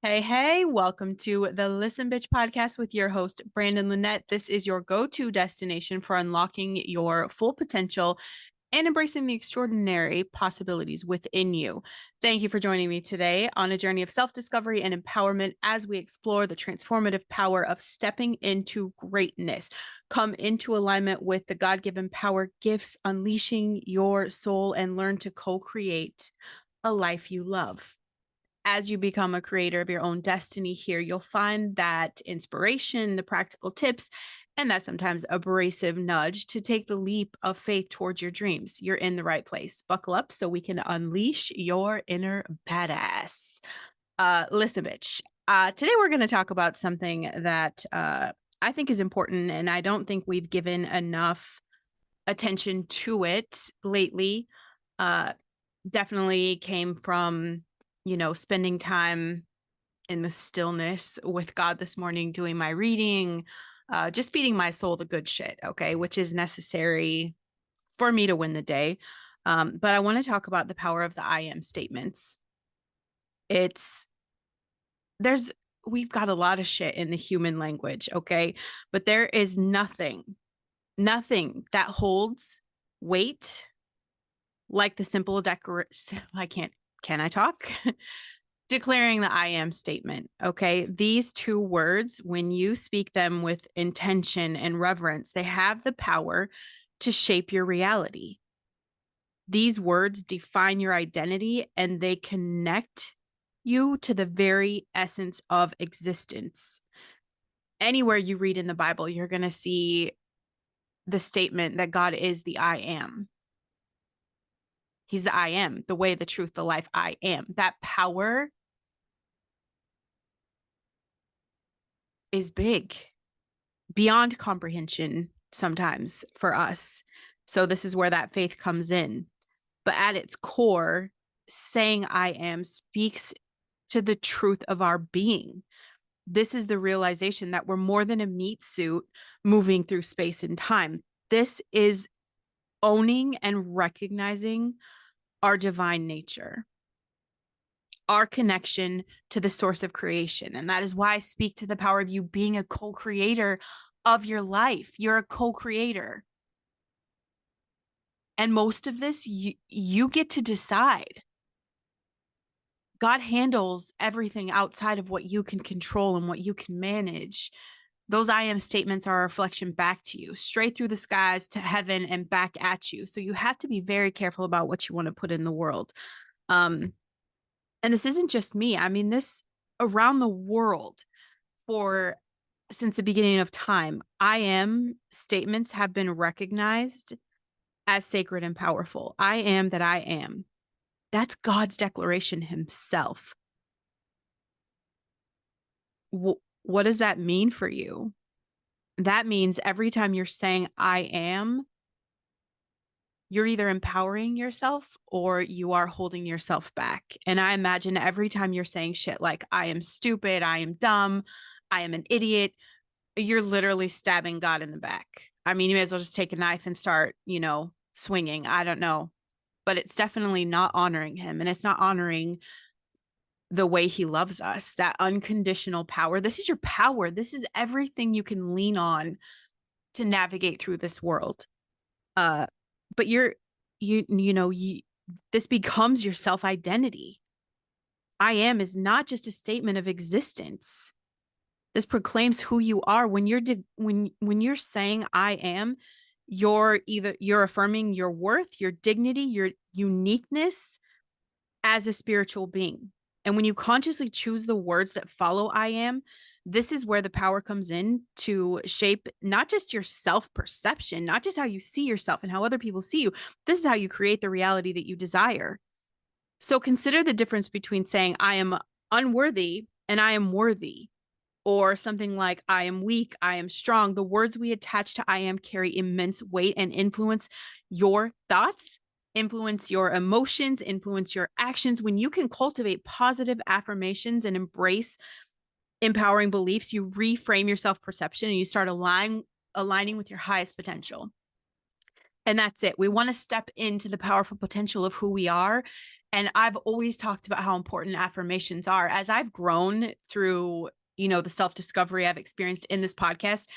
Hey, hey, welcome to the Listen Bitch podcast with your host, Brandon Lynette. This is your go-to destination for unlocking your full potential and embracing the extraordinary possibilities within you. Thank you for joining me today on a journey of self-discovery and empowerment as we explore the transformative power of stepping into greatness. Come into alignment with the God-given power gifts, unleashing your soul, and learn to co-create a life you love. As you become a creator of your own destiny here, you'll find that inspiration, the practical tips, and that sometimes abrasive nudge to take the leap of faith towards your dreams. You're in the right place. Buckle up so we can unleash your inner badass. Listen, bitch. Today we're going to talk about something that I think is important, and I don't think we've given enough attention to it lately. Uh, Definitely came from spending time in the stillness with God this morning, doing my reading, just feeding my soul the good shit, okay, which is necessary for me to win the day. But I want to talk about the power of the I am statements. It's there's we've got a lot of shit in the human language, okay? But there is nothing that holds weight like the simple can I talk? Declaring the I am statement. Okay. These two words, when you speak them with intention and reverence, they have the power to shape your reality. These words define your identity and they connect you to the very essence of existence. Anywhere you read in the Bible, you're going to see the statement that God is the I am. He's the I am, the way, the truth, the life, I am. That power is big, beyond comprehension sometimes for us. So this is where that faith comes in. But at its core, saying I am speaks to the truth of our being. This is the realization that we're more than a meat suit moving through space and time. This is owning and recognizing our divine nature, our connection to the source of creation. And that is why I speak to the power of you being a co-creator of your life. You're a co-creator. And most of this, you get to decide. God handles everything outside of what you can control and what you can manage. Those I am statements are a reflection back to you, straight through the skies to heaven and back at you. So you have to be very careful about what you want to put in the world. And this isn't just me. I mean, this around the world for since the beginning of time, I am statements have been recognized as sacred and powerful. I am that I am. That's God's declaration himself. What does that mean for you? That means every time you're saying I am, you're either empowering yourself or you are holding yourself back. And I imagine every time you're saying shit like I am stupid, I am dumb, I am an idiot, you're literally stabbing God in the back. I mean, you may as well just take a knife and start, swinging. I don't know. But it's definitely not honoring him. And it's not honoring the way he loves us, that unconditional power. This is your power. This is everything you can lean on to navigate through this world. But this becomes your self-identity. I am is not just a statement of existence. This proclaims who you are. When you're saying I am, you're affirming your worth, your dignity, your uniqueness as a spiritual being. And when you consciously choose the words that follow I am, this is where the power comes in to shape not just your self-perception, not just how you see yourself and how other people see you. This is how you create the reality that you desire. So consider the difference between saying I am unworthy and I am worthy, or something like I am weak, I am strong. The words we attach to I am carry immense weight and influence your thoughts, influence your emotions, influence your actions. When you can cultivate positive affirmations and embrace empowering beliefs, you reframe your self-perception and you start aligning with your highest potential. And that's it. We want to step into the powerful potential of who we are And I've always talked about how important affirmations are. As I've grown through, the self-discovery I've experienced in this podcast,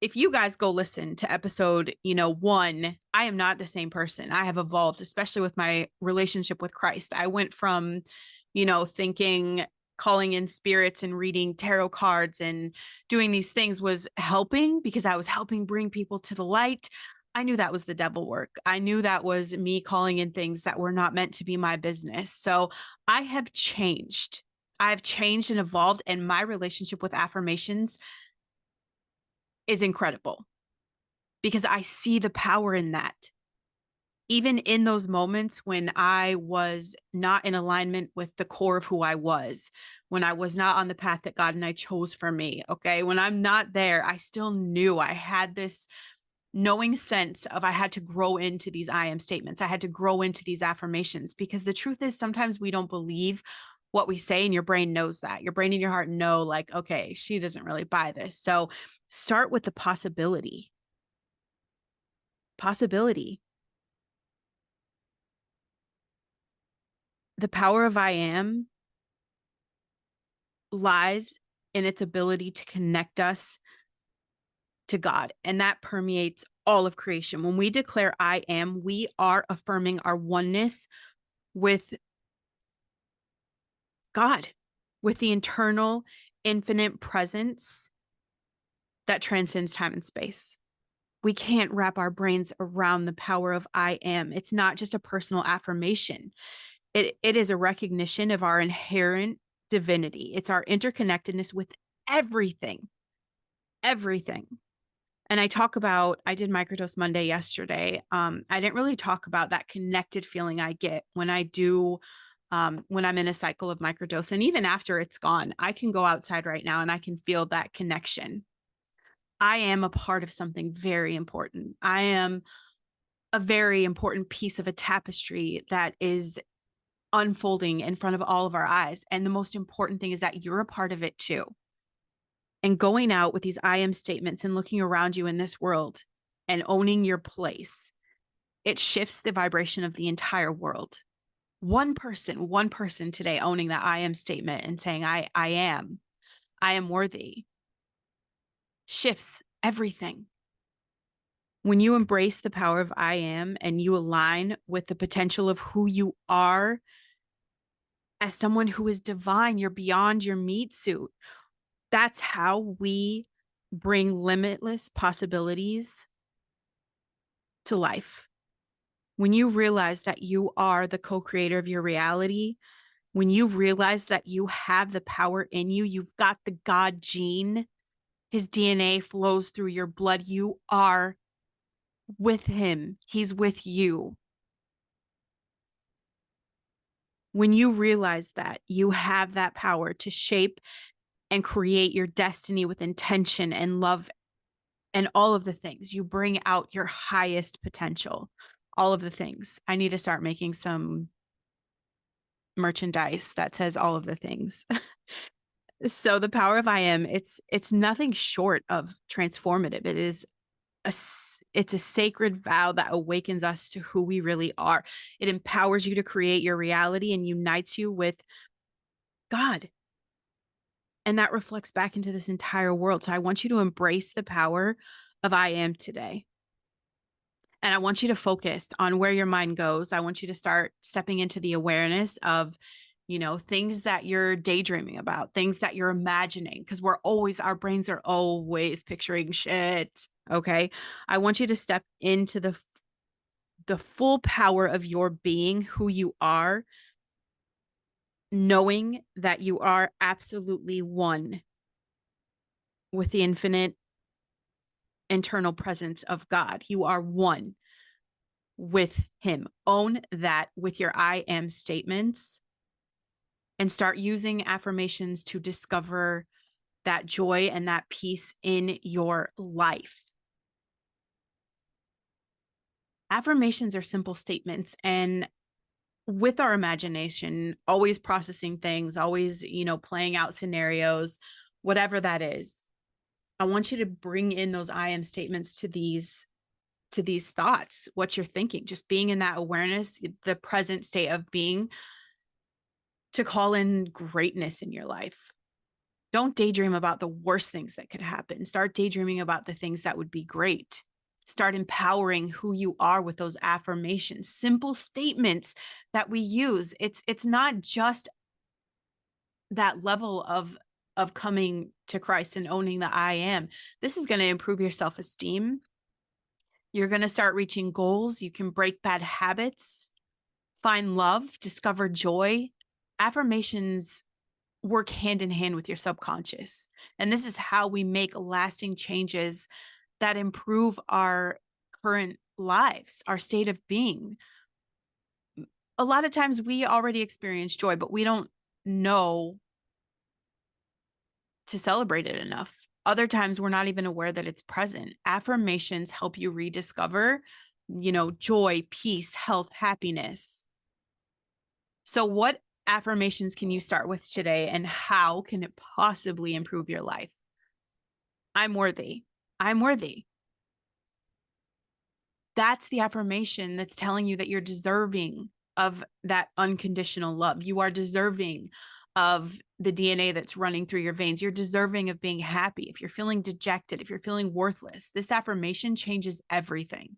if you guys go listen to episode, 1, I am not the same person. I have evolved, especially with my relationship with Christ. I went from, thinking calling in spirits and reading tarot cards and doing these things was helping because I was helping bring people to the light. I knew that was the devil work. I knew that was me calling in things that were not meant to be my business. So I have changed. I've changed and evolved, and my relationship with affirmations is incredible because I see the power in that. Even in those moments when I was not in alignment with the core of who I was, when I was not on the path that God and I chose for me, okay? When I'm not there, I still knew I had this knowing sense of I had to grow into these I am statements. I had to grow into these affirmations because the truth is sometimes we don't believe what we say, and your brain knows that. Your brain and your heart know, like, okay, she doesn't really buy this. So start with the possibility. Possibility. The power of I am lies in its ability to connect us to God, and that permeates all of creation. When we declare I am, we are affirming our oneness with God, with the internal, infinite presence that transcends time and space. We can't wrap our brains around the power of I am. It's not just a personal affirmation. It is a recognition of our inherent divinity. It's our interconnectedness with everything, everything. And I did Microdose Monday yesterday. I didn't really talk about that connected feeling I get when I do, when I'm in a cycle of microdose. And even after it's gone, I can go outside right now and I can feel that connection. I am a part of something very important. I am a very important piece of a tapestry that is unfolding in front of all of our eyes. And the most important thing is that you're a part of it too. And going out with these I am statements and looking around you in this world and owning your place, it shifts the vibration of the entire world. One person today owning that I am statement and saying, I am worthy, shifts everything. When you embrace the power of I am and you align with the potential of who you are as someone who is divine, you're beyond your meat suit. That's how we bring limitless possibilities to life. When you realize that you are the co-creator of your reality, when you realize that you have the power in you, you've got the God gene, his DNA flows through your blood. You are with him. He's with you. When you realize that you have that power to shape and create your destiny with intention and love and all of the things, you bring out your highest potential, all of the things. I need to start making some merchandise that says all of the things. So the power of I am, it's nothing short of transformative. It's a sacred vow that awakens us to who we really are. It empowers you to create your reality and unites you with God. And that reflects back into this entire world. So I want you to embrace the power of I am today. And I want you to focus on where your mind goes. I want you to start stepping into the awareness of, things that you're daydreaming about, things that you're imagining, because our brains are always picturing shit. Okay. I want you to step into the full power of your being, who you are, knowing that you are absolutely one with the infinite internal presence of God. You are one with him. Own that with your I am statements and start using affirmations to discover that joy and that peace in your life. Affirmations are simple statements, and with our imagination, always processing things, always, playing out scenarios, whatever that is, I want you to bring in those I am statements to these to these thoughts, what you're thinking, just being in that awareness, the present state of being, to call in greatness in your life. Don't daydream about the worst things that could happen. Start daydreaming about the things that would be great. Start empowering who you are with those affirmations, simple statements that we use. It's not just that level of coming to Christ and owning the I am. This is going to improve your self-esteem. You're going to start reaching goals. You can break bad habits, find love, discover joy. Affirmations work hand in hand with your subconscious. And this is how we make lasting changes that improve our current lives, our state of being. A lot of times we already experience joy, but we don't know to celebrate it enough. Other times we're not even aware that it's present. Affirmations help you rediscover, joy, peace, health, happiness. So what affirmations can you start with today, and how can it possibly improve your life? I'm worthy. I'm worthy. That's the affirmation that's telling you that you're deserving of that unconditional love. You are deserving of the DNA that's running through your veins. You're deserving of being happy. If you're feeling dejected, if you're feeling worthless, this affirmation changes everything.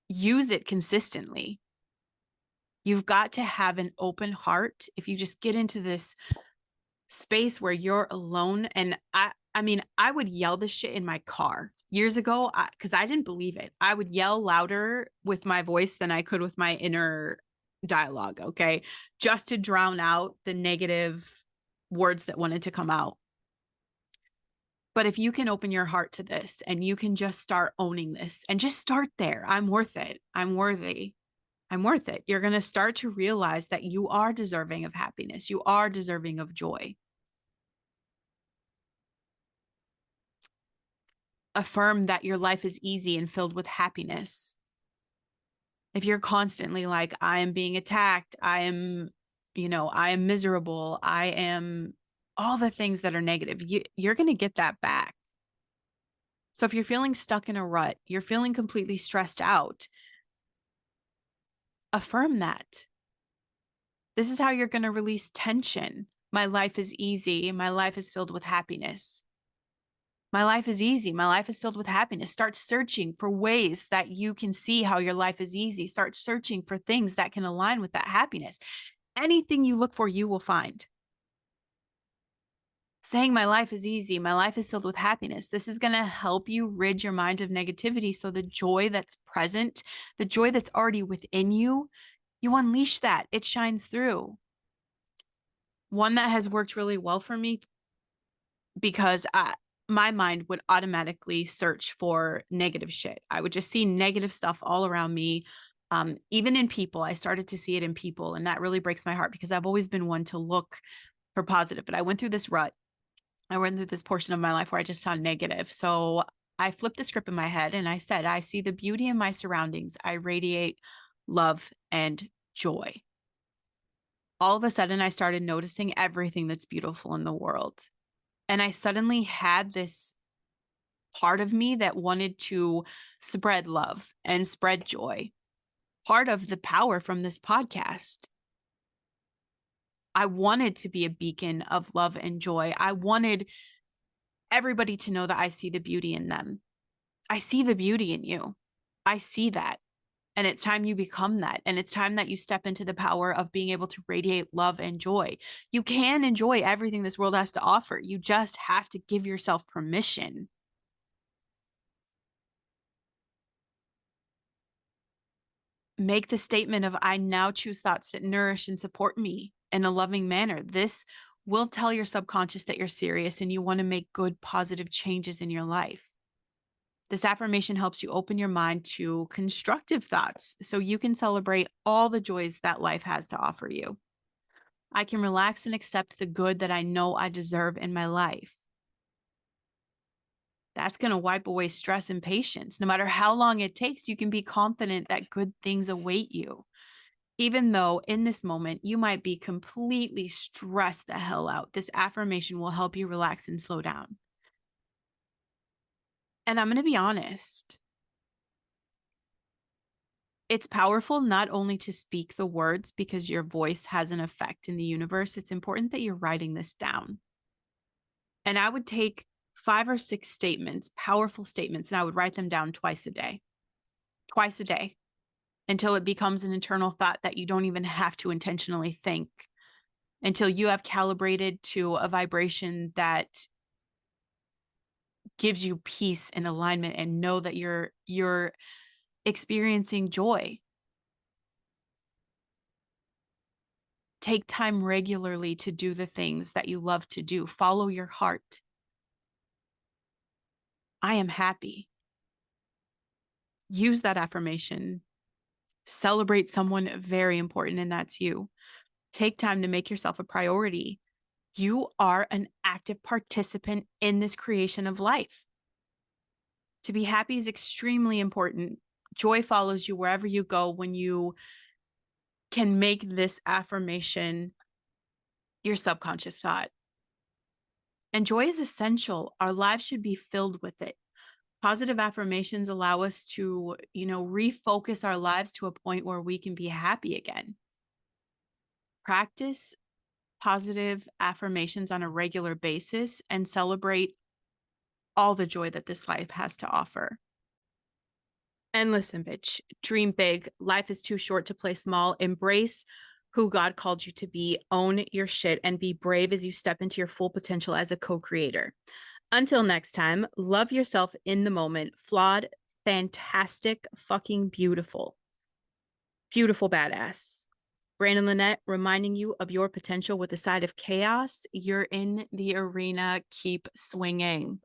Use it consistently. You've got to have an open heart. If you just get into this space where you're alone, and I would yell this shit in my car years ago because I didn't believe it. I would yell louder with my voice than I could with my inner dialogue, okay? Just to drown out the negative words that wanted to come out. But if you can open your heart to this and you can just start owning this and just start there, I'm worth it. I'm worthy. I'm worth it. You're going to start to realize that you are deserving of happiness. You are deserving of joy. Affirm that your life is easy and filled with happiness. If you're constantly like, I am being attacked, I am miserable, I am all the things that are negative, you're going to get that back. So if you're feeling stuck in a rut, you're feeling completely stressed out, affirm that. This is how you're going to release tension. My life is easy. My life is filled with happiness. My life is easy. My life is filled with happiness. Start searching for ways that you can see how your life is easy. Start searching for things that can align with that happiness. Anything you look for, you will find. Saying my life is easy, my life is filled with happiness. This is going to help you rid your mind of negativity. So the joy that's present, the joy that's already within you, you unleash that. It shines through. One that has worked really well for me, because my mind would automatically search for negative shit. I would just see negative stuff all around me. Even in people, I started to see it in people. And that really breaks my heart because I've always been one to look for positive. But I went through this rut. I went through this portion of my life where I just saw negative. So I flipped the script in my head and I said, I see the beauty in my surroundings. I radiate love and joy. All of a sudden, I started noticing everything that's beautiful in the world. And I suddenly had this part of me that wanted to spread love and spread joy. Part of the power from this podcast. I wanted to be a beacon of love and joy. I wanted everybody to know that I see the beauty in them. I see the beauty in you. I see that. And it's time you become that. And it's time that you step into the power of being able to radiate love and joy. You can enjoy everything this world has to offer. You just have to give yourself permission. Make the statement of, I now choose thoughts that nourish and support me in a loving manner. This will tell your subconscious that you're serious and you want to make good, positive changes in your life. This affirmation helps you open your mind to constructive thoughts so you can celebrate all the joys that life has to offer you. I can relax and accept the good that I know I deserve in my life. That's going to wipe away stress and patience. No matter how long it takes, you can be confident that good things await you. Even though in this moment, you might be completely stressed the hell out, this affirmation will help you relax and slow down. And I'm going to be honest, It's powerful not only to speak the words because your voice has an effect in the universe. It's important that you're writing this down. And I would take 5 or 6 statements, powerful statements, and I would write them down twice a day, until it becomes an internal thought that you don't even have to intentionally think, until you have calibrated to a vibration that gives you peace and alignment and know that you're experiencing joy. Take time regularly to do the things that you love to do. Follow your heart. I am happy. Use that affirmation. Celebrate someone very important, and that's you. Take time to make yourself a priority. You are an active participant in this creation of life. To be happy is extremely important. Joy follows you wherever you go when you can make this affirmation your subconscious thought. And joy is essential. Our lives should be filled with it. Positive affirmations allow us to, refocus our lives to a point where we can be happy again. Practice positive affirmations on a regular basis and celebrate all the joy that this life has to offer. And listen, bitch, dream big. Life is too short to play small. Embrace who God called you to be. Own your shit and be brave as you step into your full potential as a co-creator. Until next time, love yourself in the moment. Flawed, fantastic, fucking beautiful. Beautiful badass. Brandon Lynette reminding you of your potential with a side of chaos. You're in the arena. Keep swinging.